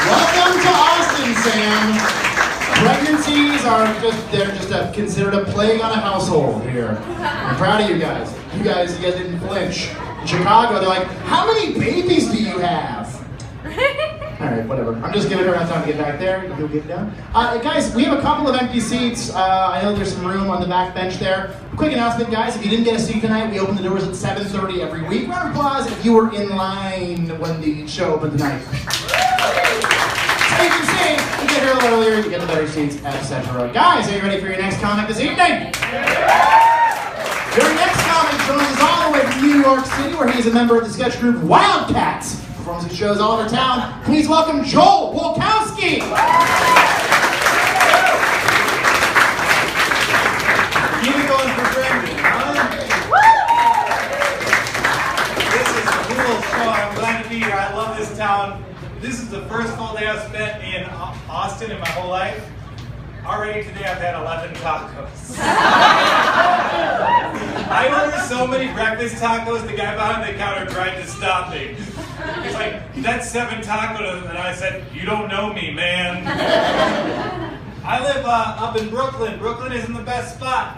Welcome to Austin, Sam. Pregnancies are just considered a plague on a household here. I'm proud of you guys. You guys didn't flinch. In Chicago, they're like, how many babies do you have? All right, whatever. I'm just giving her enough time to get back there. You'll get down. Guys, we have a couple of empty seats. I know there's some room on the back bench there. Quick announcement, guys. If you didn't get a seat tonight, we open the doors at 7:30 every week. Round of applause if you were in line when the show opened tonight. So you can see, you get here a little earlier, you get the better seats, etc. Guys, are you ready for your next comic this evening? Your next comic joins us all the way from New York City, where he is a member of the sketch group Wildcats. Performs at shows all over town. Please welcome Joel Walkowski. Keep it going for Brandon, huh? This is a cool show. I'm glad to be here. I love this town. This is the first full day I've spent in Austin in my whole life. Already today I've had 11 tacos. I ordered so many breakfast tacos, the guy behind the counter tried to stop me. He's like, that's 7 tacos, and I said, you don't know me, man. I live up in Brooklyn. Brooklyn isn't the best spot.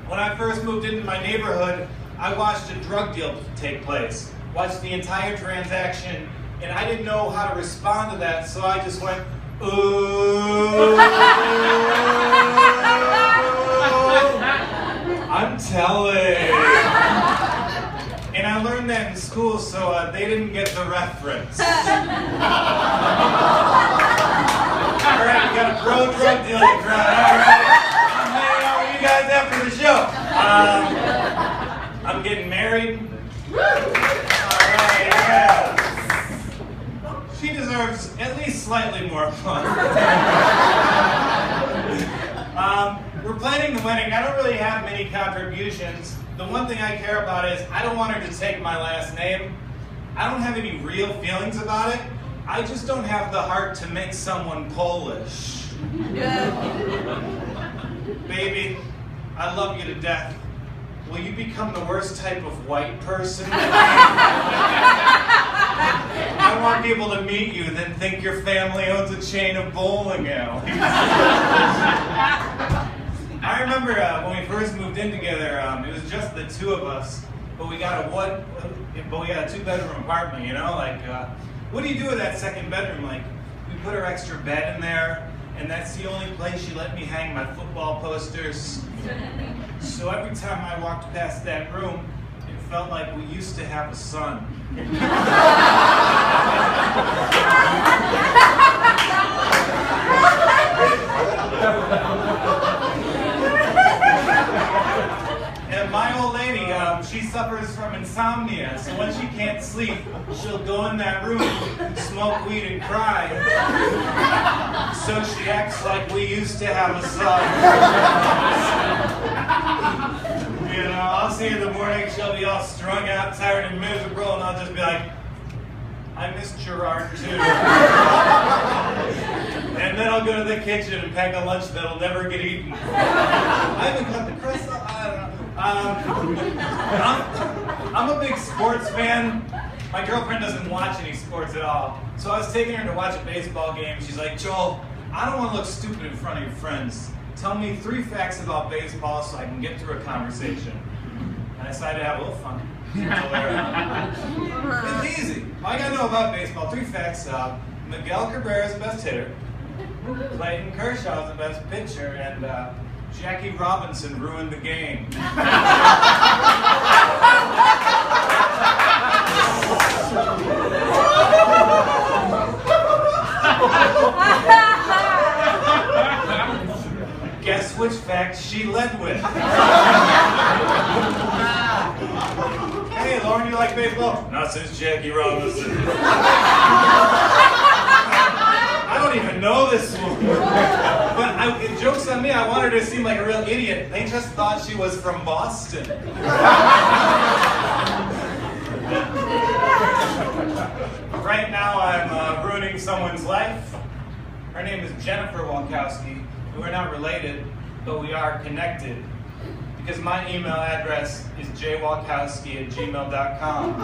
When I first moved into my neighborhood, I watched a drug deal take place. Watched the entire transaction, and I didn't know how to respond to that, so I just went, ooh. I'm telling. And I learned that in school, so they didn't get the reference. All right, we got a pro drug dealing crowd. All right, I'm hanging out with you guys after the show. I'm getting married. All right, yeah. She deserves at least slightly more fun. We're planning the wedding. I don't really have many contributions. The one thing I care about is I don't want her to take my last name. I don't have any real feelings about it. I just don't have the heart to make someone Polish. Baby, I love you to death. Will you become the worst type of white person? I want people to meet you, then think your family owns a chain of bowling alleys. I remember when we first moved in together, it was just the two of us, but we got a 2-bedroom apartment, you know? Like, what do you do with that second bedroom? Like, we put our extra bed in there, and that's the only place she let me hang my football posters. So every time I walked past that room, it felt like we used to have a son. And my old lady, she suffers from insomnia, so when she can't sleep, she'll go in that room, smoke weed and cry. So she acts like we used to have a son. You know, I'll see her in the morning, she'll be all strung out, tired and miserable, and I'll just be like, I miss Gerard too. And then I'll go to the kitchen and pack a lunch that'll never get eaten. I haven't cut the crust off, I don't know. I'm a big sports fan. My girlfriend doesn't watch any sports at all. So I was taking her to watch a baseball game. She's like, Joel, I don't want to look stupid in front of your friends. Tell me 3 facts about baseball so I can get through a conversation. And I decided to have a little fun. It's easy. All I gotta know about baseball, 3 facts. Miguel Cabrera is the best hitter. Clayton Kershaw is the best pitcher. And Jackie Robinson ruined the game. Guess which fact she led with. Hey, Lauren, you like baseball? Not since Jackie Robinson. I don't even know this woman. But joke's on me, I wanted her to seem like a real idiot. They just thought she was from Boston. Right now I'm ruining someone's life. Her name is Jennifer Walkowski. We're not related, but we are connected. because my email address is jwalkowski@gmail.com.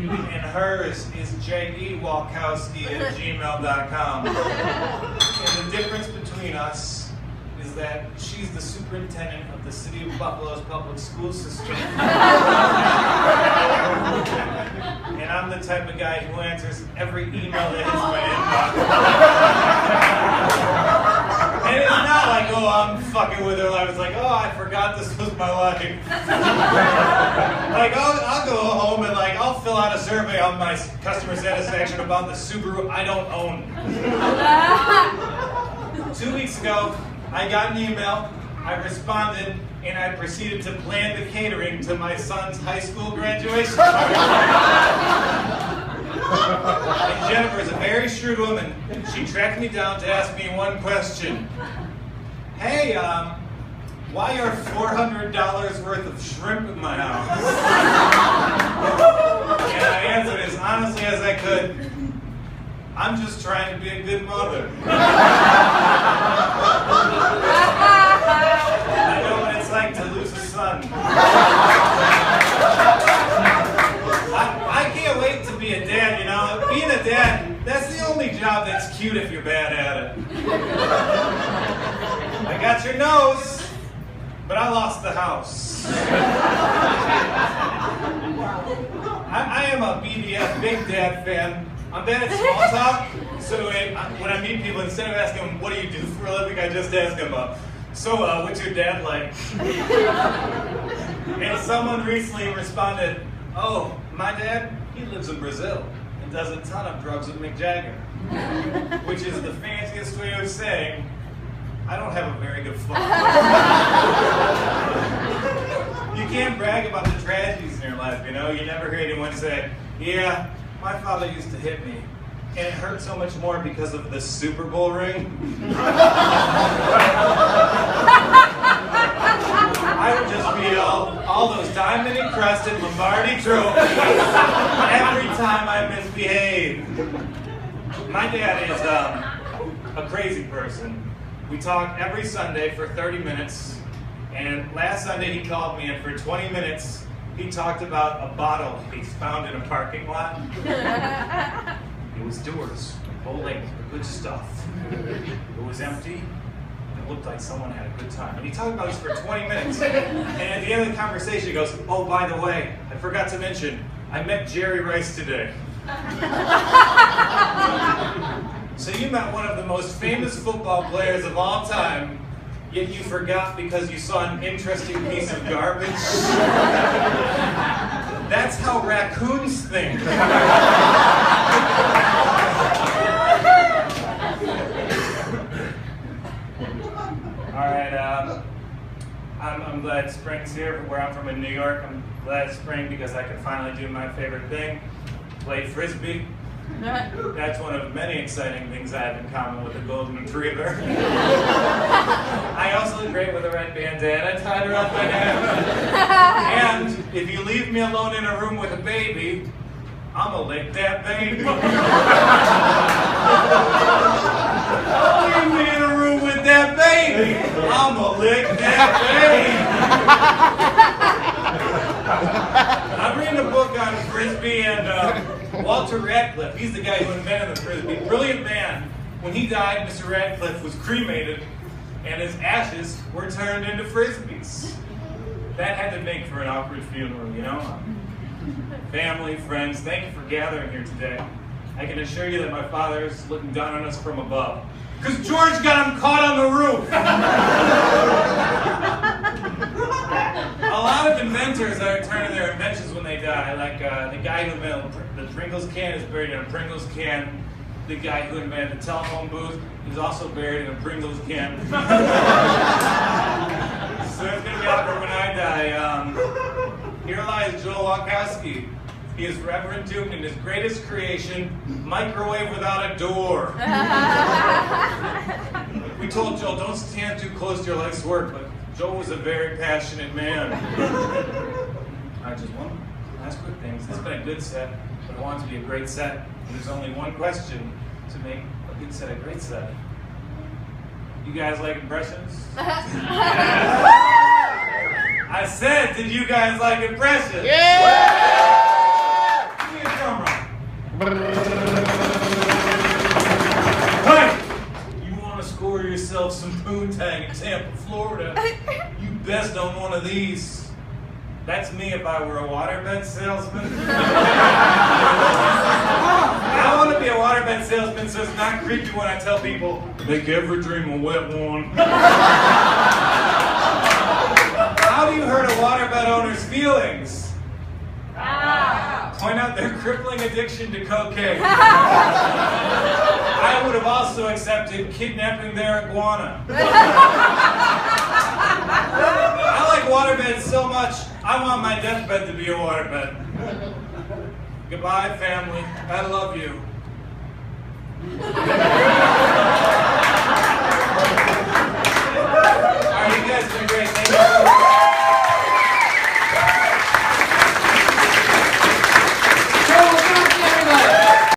And hers is jewalkowski@gmail.com. And the difference between us is that she's the superintendent of the City of Buffalo's public school system. And I'm the type of guy who answers every email that hits my inbox. And it's not like, oh, I'm fucking with her life. It's like, oh, I forgot this was my life. Like, I'll go home and like, I'll fill out a survey on my customer satisfaction about the Subaru I don't own. 2 weeks ago, I got an email, I responded, and I proceeded to plan the catering to my son's high school graduation party. And Jennifer is a very shrewd woman. She tracked me down to ask me one question. Hey, why are $400 worth of shrimp in my house? And I answered as honestly as I could. I'm just trying to be a good mother. I know what it's like to lose a son. I can't wait to be a dad, you know. Being a dad, that's the only job that's cute if you're bad at it. I got your nose, but I lost the house. I am a BDF, Big Dad fan. I'm bad at small talk, so when I meet people, instead of asking them, what do you do for a living, I just ask them, so what's your dad like? And someone recently responded, oh, my dad, he lives in Brazil and does a ton of drugs with Mick Jagger, which is the fanciest way of saying, I don't have a very good father. You can't brag about the tragedies in your life, you know? You never hear anyone say, yeah, my father used to hit me, and it hurt so much more because of the Super Bowl ring. I would just feel all those diamond-encrusted Lombardi trophies every time I misbehave. My dad is a crazy person. We talk every Sunday for 30 minutes, and last Sunday he called me, and for 20 minutes, he talked about a bottle he found in a parking lot. It was Dewar's, Old good stuff. It was empty, and it looked like someone had a good time. And he talked about this for 20 minutes. And at the end of the conversation, he goes, oh, by the way, I forgot to mention, I met Jerry Rice today. So you met one of the most famous football players of all time, yet you forgot because you saw an interesting piece of garbage? That's how raccoons think. Alright, I'm glad spring's here. Where I'm from in New York, I'm glad it's spring because I can finally do my favorite thing, play Frisbee. That's one of many exciting things I have in common with a golden retriever. I also look great with a red bandana tied around my neck. And if you leave me alone in a room with a baby, I'm gonna lick that baby. Leave me in a room with that baby, I'm gonna lick that baby. I'm reading a book on Frisbee and Walter Radcliffe, he's the guy who invented the Frisbee. Brilliant man. When he died, Mr. Radcliffe was cremated, and his ashes were turned into Frisbees. That had to make for an awkward funeral, you know? Family, friends, thank you for gathering here today. I can assure you that my father is looking down on us from above. Because George got him caught on the roof! A lot of inventors are turning their inventions when they die, like the guy who invented the Pringles can is buried in a Pringles can. The guy who invented the telephone booth is also buried in a Pringles can. So it's going to be awkward when I die. Here lies Joel Walkowski. He is Reverend Doomed in his greatest creation, Microwave Without a Door. We told Joel, don't stand too close to your life's work, but Joel was a very passionate man. I just want to ask quick things. This has been a good set, but I want it to be a great set. And there's only one question to make a good set a great set. You guys like impressions? I said, did you guys like impressions? Yeah! Give me a drum roll. Hey! You want to score yourself some poontang in Tampa, Florida? You best own one of these. That's me if I were a waterbed salesman. I want to be a waterbed salesman so it's not creepy when I tell people, make every dream a wet one. How do you hurt a waterbed owner's feelings? Point out their crippling addiction to cocaine. I would have also accepted kidnapping their iguana. I like waterbeds so much, I want my deathbed to be a waterbed. Goodbye, family. I love you.